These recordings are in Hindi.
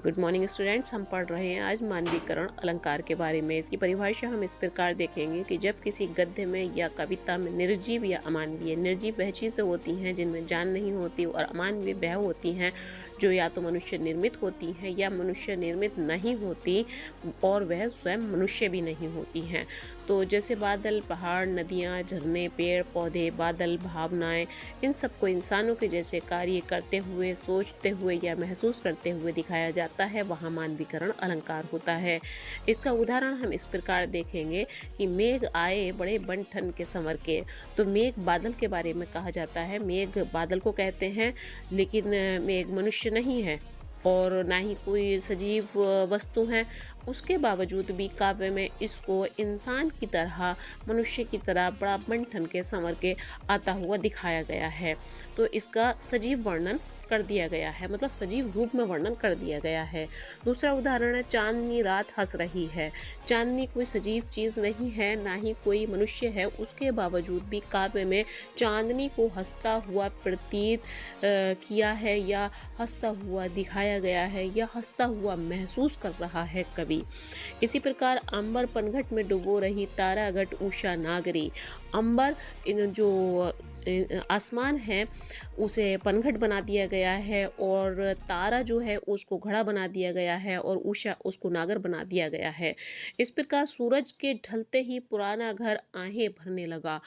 Good morning students. हम पढ़ रहे हैं आज मानवीकरण अलंकार के बारे में। इसकी परिभाषा हम इस प्रकार देखेंगे कि जब किसी गद्य में या कविता में निर्जीव या अमानवीय, निर्जीव वह चीज़ें होती हैं जिनमें जान नहीं होती, और अमानवीय वह होती हैं जो या तो मनुष्य निर्मित होती हैं या मनुष्य निर्मित नहीं होती और वह स्वयं मनुष्य भी नहीं होती हैं। तो जैसे बादल, पहाड़, नदियाँ, झरने, पेड़ पौधे, बादल, भावनाएं, इन सबको इंसानों के जैसे कार्य करते हुए, सोचते हुए या महसूस करते हुए दिखाया जाता है, वहाँ मानवीकरण अलंकार होता है। इसका उदाहरण हम इस प्रकार देखेंगे कि मेघ आए बड़े बन ठन के संवर के। तो मेघ बादल के बारे में कहा जाता है, मेघ बादल को कहते हैं, लेकिन मेघ मनुष्य नहीं है और ना ही कोई सजीव वस्तु है। उसके बावजूद भी काव्य में इसको इंसान की तरह, मनुष्य की तरह बड़ा बन ठन के संवर के आता हुआ दिखाया गया है। तो इसका सजीव वर्णन कर दिया गया है, मतलब सजीव रूप में वर्णन कर दिया गया है। दूसरा उदाहरण है, चांदनी रात हंस रही है। चांदनी कोई सजीव चीज़ नहीं है, ना ही कोई मनुष्य है, उसके बावजूद भी काव्य में चांदनी को हंसता हुआ प्रतीत किया है या हंसता हुआ दिखाया गया है या हंसता हुआ महसूस कर रहा है कवि। इसी प्रकार अंबर पनघट में डुबो रही तारा घट उषा नागरी। अंबर इन जो आसमान है उसे पनघट बना दिया गया है और तारा जो है उसको घड़ा बना दिया गया है और उषा उसको नागर बना दिया गया है। इस प्रकार सूरज के ढलते ही पुराना घर आहें भरने लगा।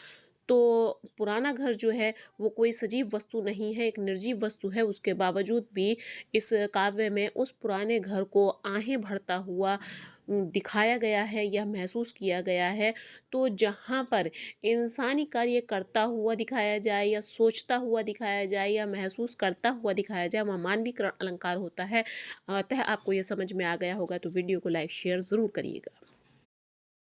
तो पुराना घर जो है वो कोई सजीव वस्तु नहीं है, एक निर्जीव वस्तु है। उसके बावजूद भी इस काव्य में उस पुराने घर को आहें भरता हुआ दिखाया गया है या महसूस किया गया है। तो जहाँ पर इंसानी कार्य करता हुआ दिखाया जाए या सोचता हुआ दिखाया जाए या महसूस करता हुआ दिखाया जाए, वह मानवीकरण अलंकार होता है। अतः आपको ये समझ में आ गया होगा, तो वीडियो को लाइक शेयर ज़रूर करिएगा।